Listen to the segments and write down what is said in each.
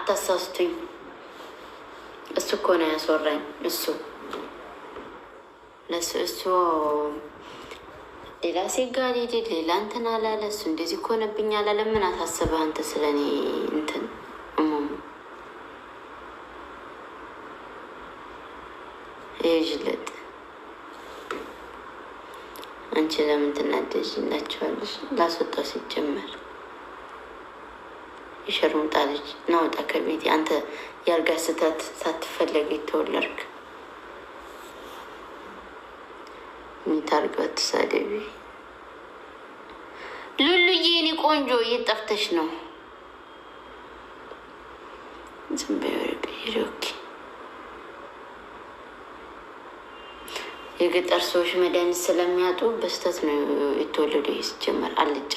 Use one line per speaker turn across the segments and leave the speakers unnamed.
አታሳስቱኝ። እሱ እኮ ነው ያስወራኝ። እሱ ሌላ ሴጋር ሄድ ሌላ እንትን አላለ። እሱ እንደዚህ እኮ ሆነብኝ አላለ። ምን አሳስበህ አንተ ስለኔ እንትን ይጅለጥ አንቺ ለምን ትናደጅላቸዋለሽ? ላስወጣው ሲጀመር የሸርሙጣ ልጅ ናውጣ ከቤቴ። አንተ ያርጋ ስተት ሳትፈለግ የተወለድክ ሚታርገው ተሳደቢ። ሉሉዬ የኔ ቆንጆ እየጠፍተሽ ነው። ዝም በይ ወረቀ ሂሮኪ። የገጠር ሰዎች መድኃኒት ስለሚያጡ በስተት ነው የተወለዱ። ሲጀመር አልጫ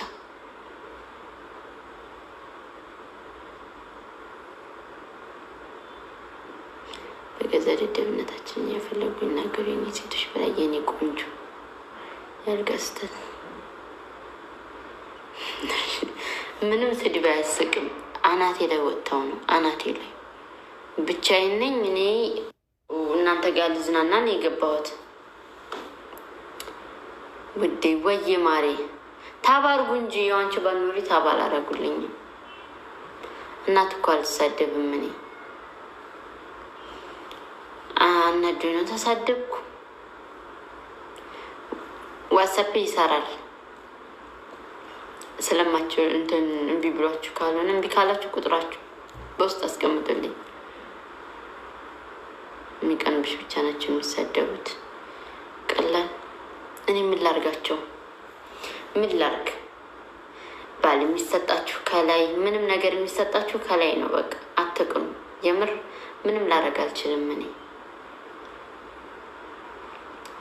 በገዛ ደደብነታችን እየፈለጉ ይናገሩ። የኔ ሴቶች በላይ የኔ ቆንጆ ያልጋ ስተት። ምንም ስድብ አያስቅም። አናቴ ላይ ወጥተው ነው አናቴ ላይ ብቻዬን ነኝ እኔ። እናንተ ጋር ልዝናና ነው የገባሁት። ውዴ ወዬ ማሬ ታባርጉ እንጂ የዋንቺ ባልኖሪ ታባል አረጉልኝም። እናት እኮ አልተሳደብም። እኔ አናዶኝ ነው ተሳደብኩ። ዋትስአፕ ይሰራል ስለማቸው እንትን እምቢ ብሏችሁ ካልሆነ እምቢ ካላችሁ ቁጥራችሁ በውስጥ አስቀምጡልኝ። የሚቀንብሽ ብቻ ናቸው የሚሳደቡት። ቀላል እኔ ምን ላርጋቸው? ምን ላርግ? ባል የሚሰጣችሁ ከላይ፣ ምንም ነገር የሚሰጣችሁ ከላይ ነው። በቃ አትቅኑ። የምር ምንም ላረግ አልችልም። እኔ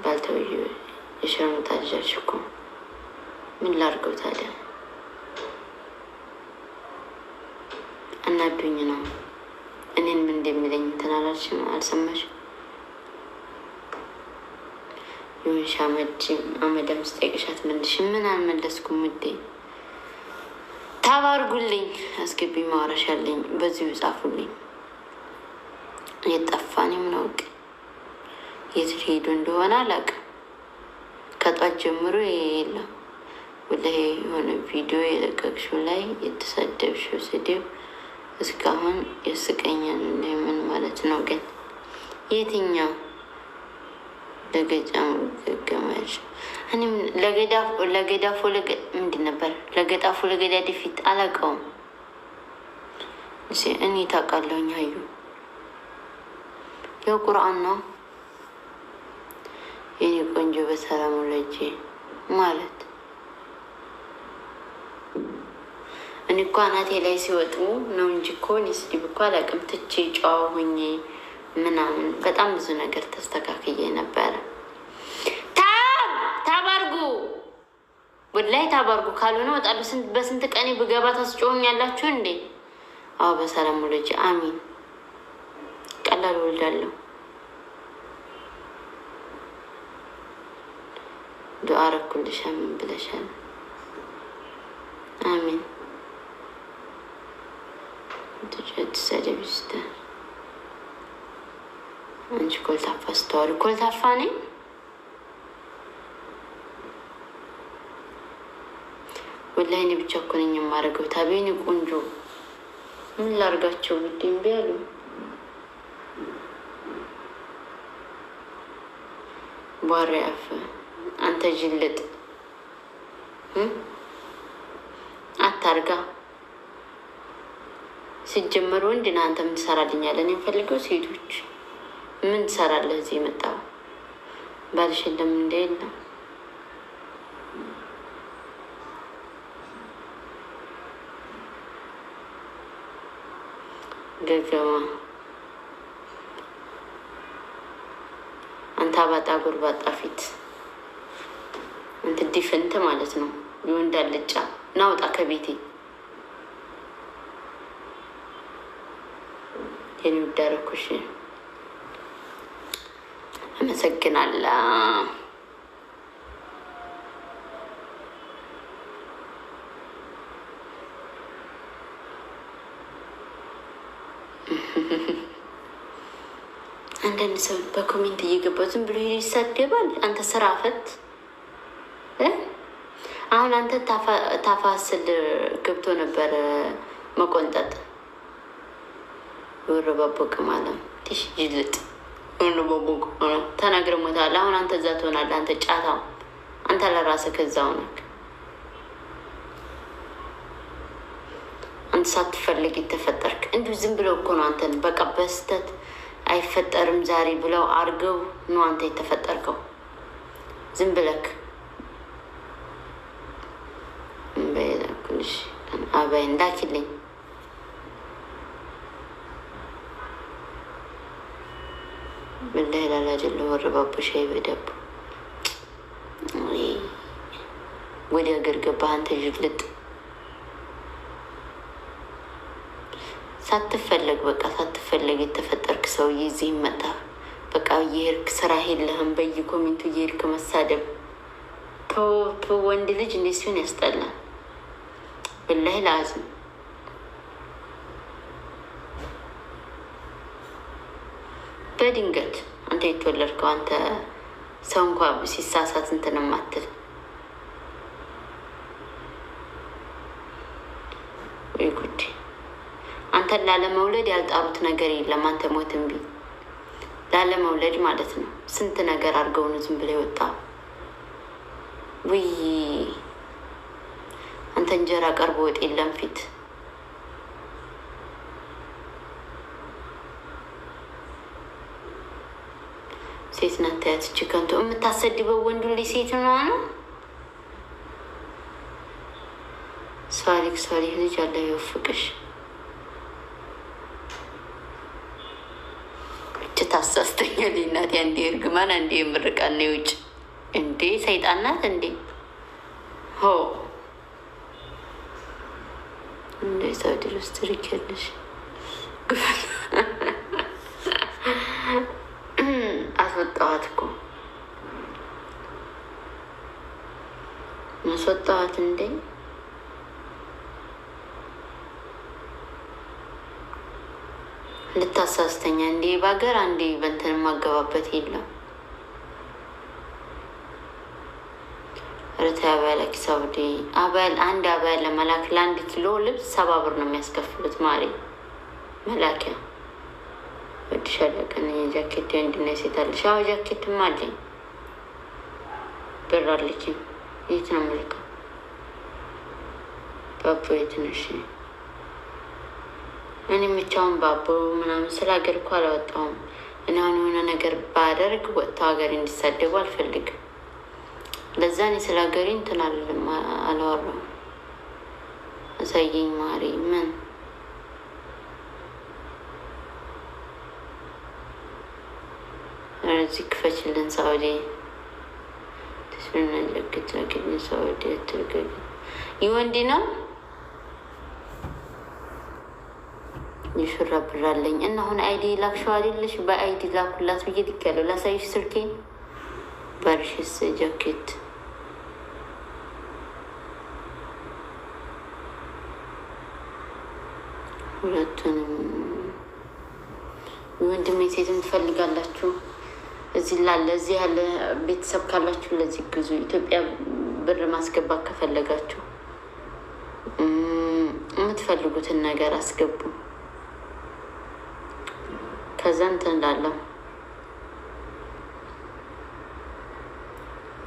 ባልተውዩ የሸርሙጣ ልጃች እኮ ምን ላርገው ታዲያ? አናዱኝ ነው። እኔን ምን እንደሚለኝ እንትን አላልሽም? አልሰማሽም? የሆንሽ አመዳም ስጠይቅሻት መልሽ። ምን አልመለስኩም ውዴ። ታባርጉልኝ። አስገቢ ማውረሻለኝ። በዚሁ ጻፉልኝ። የጠፋን የምናውቅ የት ሄዱ እንደሆነ አላውቅም። ከጧት ጀምሮ የለም ወላሂ። የሆነ ቪዲዮ የለቀቅሽው ላይ የተሳደብሽው ስድብ እስካሁን ያስቀኛል። ምን ማለት ነው ግን? የትኛው ለገጫም ገገማሽ? እኔም ለገዳፎ ምንድን ነበር? ለገጣፎ ለገዳዲ ፊት አላውቀውም። እኔ ታውቃለሁኝ። አዩ ያው ቁርአን ነው የኔ ቆንጆ። በሰላም ወለጄ ማለት እኔ እኮ አናቴ ላይ ሲወጡ ነው እንጂ እኮ እኔ ስድብ እኮ አላውቅም። ትቼ ጨዋ ሆኜ ምናምን በጣም ብዙ ነገር ተስተካክዬ ነበረ። ታባርጉ ወላሂ ታባርጉ። ካልሆነ ወጣሉ። በስንት ቀኔ ብገባ ታስጮኝ ያላችሁ እንዴ? አዎ በሰላም ወለጄ አሚን። ቀላል ወልዳለሁ። ዱዓ አረኩልሽ አሚን ብለሻል። አሚን። ትሰደብ ስተ አንቺ ኮልታፋ ስተዋል። ኮልታፋ ነኝ ወላሂ። እኔ ብቻ እኮ ነኝ የማደርገው። ታቤኔ ቆንጆ ምን ላርጋቸው? ውዴ እምቢ አሉ። ቧሪ አፈ አንተ ጅልጥ አታርጋ። ሲጀመር ወንድ ና አንተ ምን ትሰራልኛለህ? እኔ የምፈልገው ሴቶች። ምን ትሰራለህ እዚህ የመጣው? ባልሽ የለም እንደ የለም ገገማ አንተ አባጣ ጎርባጣ ፊት አንተ ዲፍንት ማለት ነው። የወንድ አልጫ ናውጣ ከቤቴ። የሚዳረኩሽ አመሰግናለሁ። አንዳንድ ሰው በኮሜንት እየገባ ዝም ብሎ ይሳደባል። አንተ ስራ ፈት አሁን አንተ ታፋስል ገብቶ ነበር መቆንጠጥ ወረባቦቅ ማለት ትሽ ይልጥ ወረባቦቅ ተናግረ ሞታል። አሁን አንተ እዛ ትሆናለህ። አንተ ጫታው አንተ ለራስህ ከዛው ነክ አንተ ሳትፈልግ የተፈጠርክ እንዲሁ ዝም ብለው እኮ ነው አንተን በቃ በስተት አይፈጠርም ዛሬ ብለው አርገው ነው አንተ የተፈጠርከው። ዝም ብለክ በላኩልሽ አባይ እንዳኪልኝ بالله لا لا جل ወረባቡ ሻይ በዳቦ ወዲያ ገር ገባህ አንተ ጅልጥ ሳትፈለግ በቃ ሳትፈለግ የተፈጠርክ ሰውዬ እዚህ መጣ። በቃ እየሄድክ ስራ የለህም። በየኮሜንቱ እየሄድክ መሳደብ ቶ ወንድ ልጅ እንዴት ሲሆን ያስጠላል። ብላህ ላዝም በድንገት አንተ የተወለድከው አንተ ሰው እንኳ ሲሳሳት እንትን ማትል ወይ ጉድ! አንተን ላለመውለድ ያልጣሩት ነገር የለም። አንተ ሞት እምቢ ላለመውለድ ማለት ነው። ስንት ነገር አድርገው ነው ዝም ብለው የወጣ። ውይ አንተ እንጀራ ቀርቦ ወጥ የለም ፊት ሴት ናት። ያትች ከንቱ የምታሰድበው ወንዱ ልጅ ሴት ነው። ሷሊክ ልጅ አለ ይወፍቅሽ። እች ታሳስተኛል እናቴ። አንዴ እርግማን አንዴ የምርቃን ነው ውጭ እንዴ ሰይጣን ናት እንዴ ሆ እንዴ ሳውዲ ውስጥ ሪከልሽ አስወጣኋት እኮ አስወጣኋት እንዴ። ልታሳስተኛ እንዴ በሀገር አንዴ በንትን የማገባበት የለም። ርታ አባያላኪ ሳውዲ አባያል አንድ አባያል ለመላክ ለአንድ ኪሎ ልብስ 70 ብር ነው የሚያስከፍሉት። ማሪ መላኪያ ወድሻለሁ። ቀን ጃኬት እንድና ሴታለሽ? አዎ ጃኬትም አለኝ። ብር አለችኝ። የት ነው የምልከው? ባቦ የት ነሽ? እኔ ብቻውን ባቦ ምናምን ስለ ሀገር እኮ አላወጣሁም። እኔ አሁን የሆነ ነገር ባደርግ ወጥተው ሀገር እንዲሳደቡ አልፈልግም። ለዛ እኔ ስለ ሀገሬ እንትን አላወራሁም። አሳየኝ ማሪ። ምን እዚህ ክፈችልን ሳውዲ ተስፈና ጃኬት ላኪልን ሳውዲ ትርገግ ይወንዲ ነው ይሽራ ብራለኝ እና አሁን አይዲ ላክሽው አይደለሽ? በአይዲ ላኩላት ብዬ ልኬያለሁ። ላሳይሽ ስልኬን ባርሽስ ጃኬት ሁለቱንም ወንድሜ ሴትም ትፈልጋላችሁ? እዚህ ላለ እዚህ ያለ ቤተሰብ ካላችሁ ለዚህ ግዙ። ኢትዮጵያ ብር ማስገባት ከፈለጋችሁ የምትፈልጉትን ነገር አስገቡ። ከዛ እንትን እንዳለው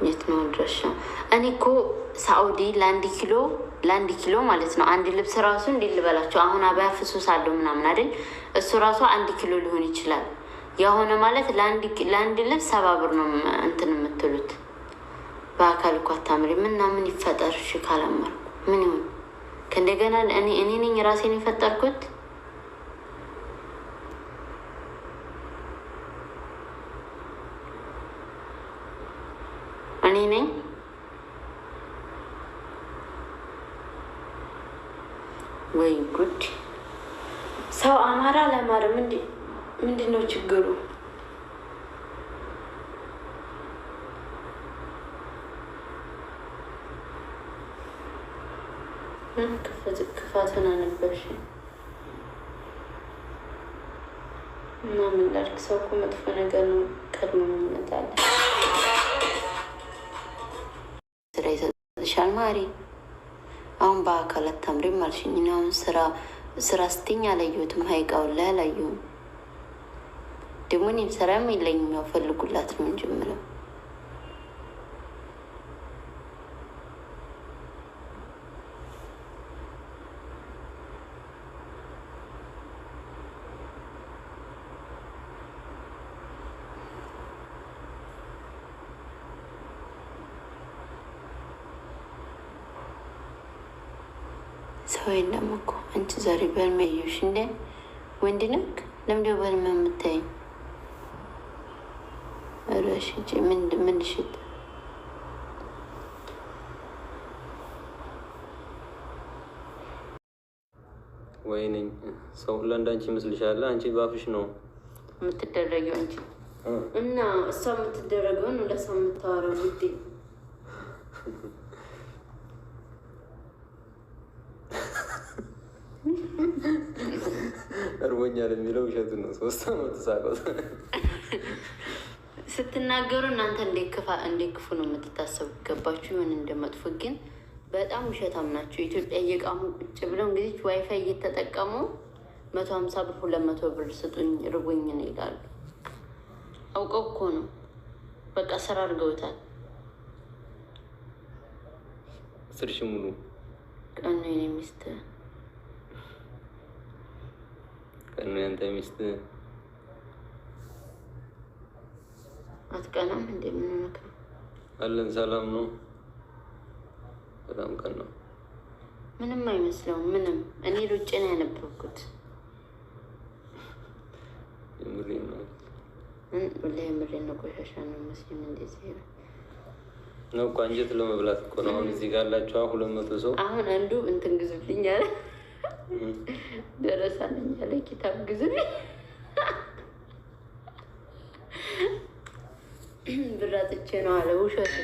የት ነው ድረሻው? እኔ እኮ ሳኡዲ ለአንድ ኪሎ ማለት ነው አንድ ልብስ ራሱ እንዴት ልበላቸው። አሁን አባያ ፍሱስ አለው ምናምን አይደል? እሱ ራሱ 1 ኪሎ ሊሆን ይችላል። የሆነ ማለት ለአንድ ልብስ 70 ብር ነው እንትን የምትሉት። በአካል እኮ አታምሪ ምናምን ይፈጠር። እሺ ካላመርኩ ምን ይሆን? ከእንደገና እኔ ነኝ ራሴን የፈጠርኩት። እኔ ነኝ። ወይ ጉድ! ሰው አማራ አላማረም እንዴ? ምንድን ነው ችግሩ? ክፋቱን አነበብሽ? እና ምን ላድርግ? ሰው እኮ መጥፎ ነገር ነው ቀድሞ ይመጣል። ስራ ይሰጥሻል ማሪ። አሁን በአካላት ተምሪም አልሽኝ። አሁን ስራ ስትኝ አላየሁትም። ሀይቃውን ላይ አላየሁም። ደግሞ እኔም ስራም የለኝም። ያው ፈልጉላት ነው እንጂ የምለው ሰው የለም እኮ። አንቺ ዛሬ በህልሜ ያየሁሽ እንዴ? ወንድ ነክ ለምንድነው በህልሜ የምታይኝ? ኧረ ሽጭ ምን ሽጥ
ወይኔ ሰው ለአንዳንቺ ይመስልሻል? አንቺ ባፍሽ ነው
የምትደረገው እንጂ እና እሷ የምትደረገውን ለሰው የምታወራው ውዴ።
እርቦኛል የሚለው ውሸቱ ነው። 3 ዓመት ሳቀው
ስትናገሩ እናንተ እንዴ ክፉ ነው የምትታሰቡ። ገባችሁ? ይሆን እንደመጥፎ ግን በጣም ውሸታም ናቸው። ኢትዮጵያ እየቃሙ ቁጭ ብለው እንግዲህ ዋይፋይ እየተጠቀሙ 150 ብር 200 ብር ስጡኝ ርቦኝ ነው ይላሉ። አውቀው እኮ ነው። በቃ ስራ አድርገውታል።
10 ሺህ ሙሉ
ቀኑ የኔ ሚስት
ቀኑ ያንተ ሚስት
አትቀናም እንዴ? ምን ሆነክ ነው?
አለን ሰላም ነው። በጣም ቀን ነው።
ምንም አይመስለውም። ምንም እኔ ሩጬ ነው ያነበብኩት።
የምሬን ነው
የምሬን ነው። ቆሻሻ ነው መስሎኝ እንደዚህ
ነው እኮ አንጀት ለመብላት እኮ ነው። አሁን እዚህ ጋር ያላችሁ 200 ሰው
አሁን አንዱ እንትን ግዙልኝ አለ። ደረሳ ነኝ ያለ ኪታብ ግዙልኝ ብር አጥቼ ነው አለ። ውሸቱ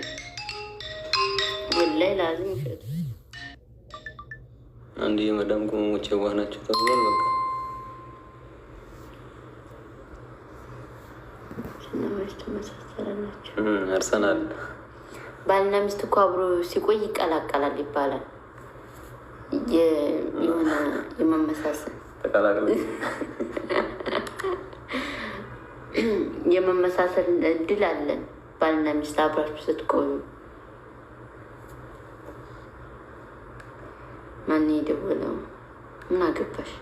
ወላሂ ላዝም ውሸቱ።
አንድ የመዳም ቅመሞች የዋህ ናቸው ተብሏል። በቃ
ሲናዎች ተመሳሰላላቸው።
አርሰናል
ባልና ሚስት እኮ አብሮ ሲቆይ ይቀላቀላል ይባላል። የሆነ የመመሳሰል
ተቀላቅለ
የመመሳሰል እድል አለን። ባልና ሚስት አብራችሁ ስትቆዩ ማን የደወለው? ምን አገባሽ?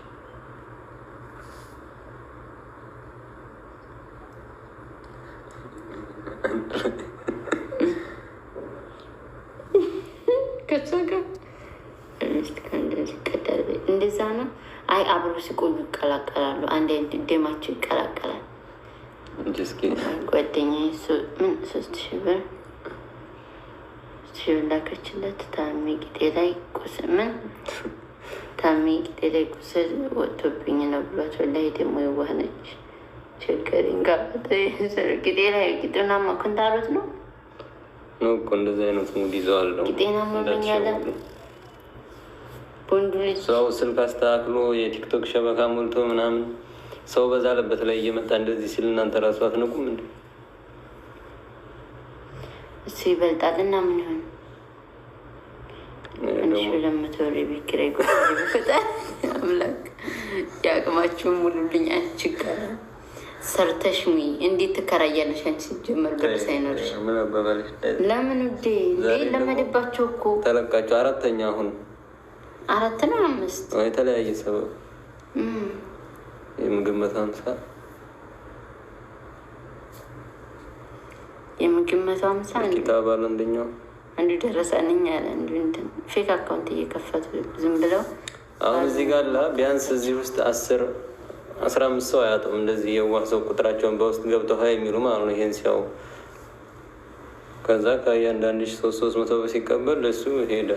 ከሷ ጋር እንደዛ ነው። አይ አብሮ ሲቆዩ ይቀላቀላሉ። አንድ አይነት ደማቸው ይቀላቀላል። ጓደኛዬ ምን 3,000 ብር ላከችለት። ታሜ ቂጤ ላይ ቁስል ታሜ ቂጤ ላይ ቁስል ወጥቶብኝ ነው ብሏት። ወላሂ ደግሞ የዋህነች ችግሪን ጋር ቂጤ ላይ ቂጤና ኩንታሮት ነው
እኮ እንደዚህ አይነት ሙድ ይዘዋል። ነው
ቂጤና መመኛለ ወንዱ ልጅ
ሰው ስልክ አስተካክሎ የቲክቶክ ሸበካ ሞልቶ ምናምን ሰው በዛለበት ላይ እየመጣ እንደዚህ ሲል እናንተ ራሱ አትነቁም እንዴ?
እሱ ይበልጣል እና ምን ይሆን? እንሽ ለምትወሪ ቢክራ ይጎበጣል። አምላክ ያቅማችሁን ሙሉልኝ። አንቺ ጋር ሰርተሽ ሙይ እንዴት ትከራያለሽ? አንቺ ሲጀመር ብር ሳይኖርሽ ለምን ውዴ? ለመደባቸው እኮ
ተለቃቸው። 4ኛ አሁን
4 ነው 5
የተለያየ ሰበብ የምግብ 150
የምግብ 150
ኪታብ አለ።
አንዱ ደረሰንኝ አለ። እንትን ፌክ አካውንት እየከፈቱ ዝም ብለው
አሁን እዚህ ጋር ቢያንስ እዚህ ውስጥ 10-15 ሰው አያጡም። እንደዚህ የዋህ ሰው ቁጥራቸውን በውስጥ ገብተው የሚሉ ማለት ነው። ይሄን ሲያው ከዛ ከእያንዳንድሽ 300 ብር ሲቀበል ለሱ ሄደ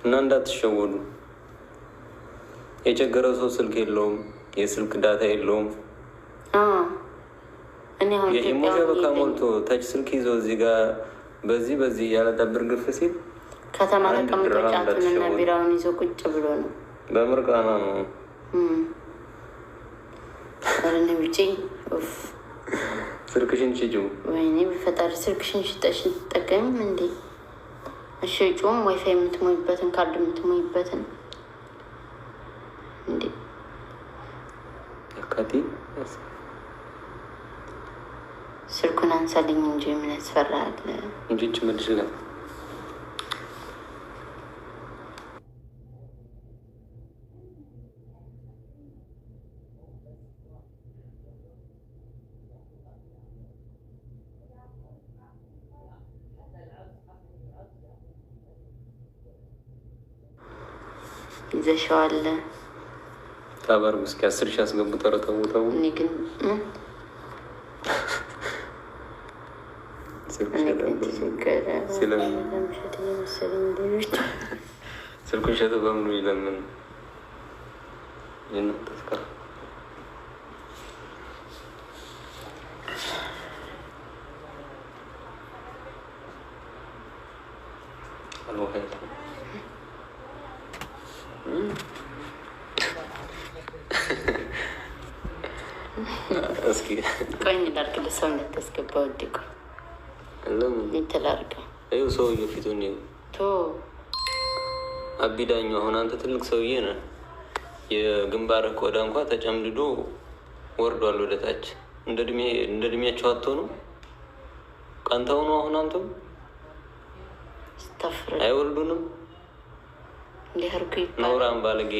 እና እንዳትሸወዱ። የቸገረው ሰው ስልክ የለውም፣ የስልክ ዳታ የለውም። የኢሞ ሸበካ ሞልቶ ታች ስልክ ይዞ እዚህ ጋር በዚህ ያለጠብር ግፍ ሲል
ከተማ ተቀምጦ ጫቱንና ቢራውን ይዞ ቁጭ ብሎ ነው።
በምርቃና ነው
ውጪ።
ስልክሽን ሽጪው።
ወይኔ በፈጣሪ ስልክሽን ሽጠሽን ትጠቀሚም እንዴ? ሽጩም ዋይፋይ የምትሞይበትን ካርድ የምትሞይበትን እንዴ
ያካቲ
ስልኩን አንሳልኝ እንጂ ምን ያስፈራል?
እንጂ መልሽላት።
ይዘሽዋል።
ታባር እስኪ 10 ሺህ አስገቡ። ተው።
እኔ ግን
ስልኩን ሸጠ በምኑ ይለምን ተስካ እስኪ
ቆይ ላድርግልህ። ሰው እንዳታስገባ ወዲቁ
ለምን
ይተላርገው
ይኸው ሰውዬው ፊቱን
ቶ
አቢዳኛው። አሁን አንተ ትልቅ ሰውዬ ነህ። የግንባር ቆዳ እንኳ ተጨምድዶ ወርዷል ወደ ታች። እንደ እድሜያቸው አትሆኑ ቀንተው ነው። አሁን አንተም
ስተፍረ
አይወልዱንም።
እንዲያርጉ ይባል
ነውራን ባለጌ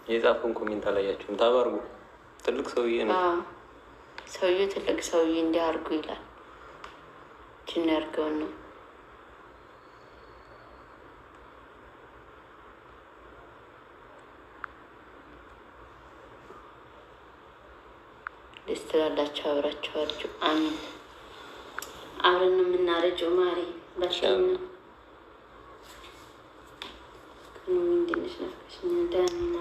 የጻፈውን ኮሜንት አላያችሁም? ታባርጉ ትልቅ ሰውዬ ነው።
ሰውዬው ትልቅ ሰውዬ እንዲያርጉ ይላል። ችን ያርገውን ነው ደስ ትላላችሁ። አብራችሁ አርጁ። አሚን። አብረን የምናረጀው ማሪ ባሻም ነው። ምንድነሽ ነፍከሽኛ ዳኒና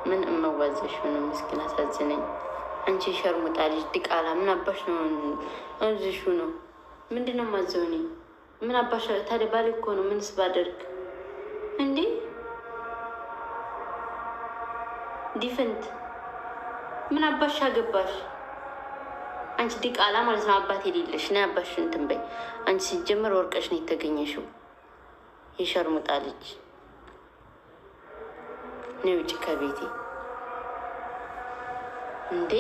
ምን እመዋዘሽ ሆነ? ምስኪን አሳዝነኝ። አንቺ ሸርሙጣ ልጅ ድቃላ ምን አባሽ ነው እዚሹ ነው? ምንድን ነው ማዘውኔ? ምን አባሽ ታዲያ? ባሌ እኮ ነው። ምንስ ባደርግ እንዴ? ዲፍንት ምን አባሽ አገባሽ? አንቺ ድቃላ ማለት ነው። አባት የሌለሽ ና አባሽ እንትን በይ። አንቺ ሲጀመር ወርቀሽ ነው የተገኘሽው። የሸርሙጣ ልጅ ነው። ውጭ ከቤቴ እንዴ!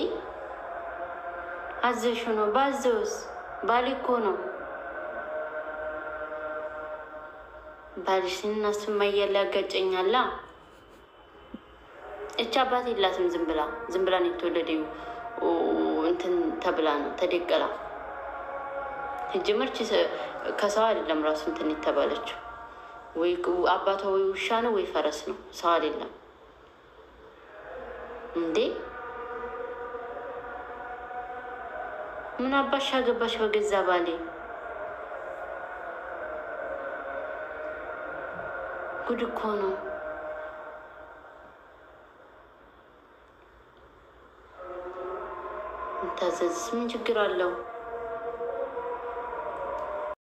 አዘሹ ነው። ባዘውስ ባሌ እኮ ነው። ባልሽን እናስማ እያለ ያጋጨኛላ። እች አባት የላትም። ዝም ብላ ነው የተወለደው። እንትን ተብላ ነው ተደቀላ። ጀመርች ከሰው አይደለም ራሱ እንትን የተባለችው። ወይ አባቷ ወይ ውሻ ነው ወይ ፈረስ ነው። ሰው አይደለም እንዴ! ምን አባሽ አገባሽ በገዛ ባሌ? ጉድ እኮ ነው። ታዘዝ ምን ችግር አለው?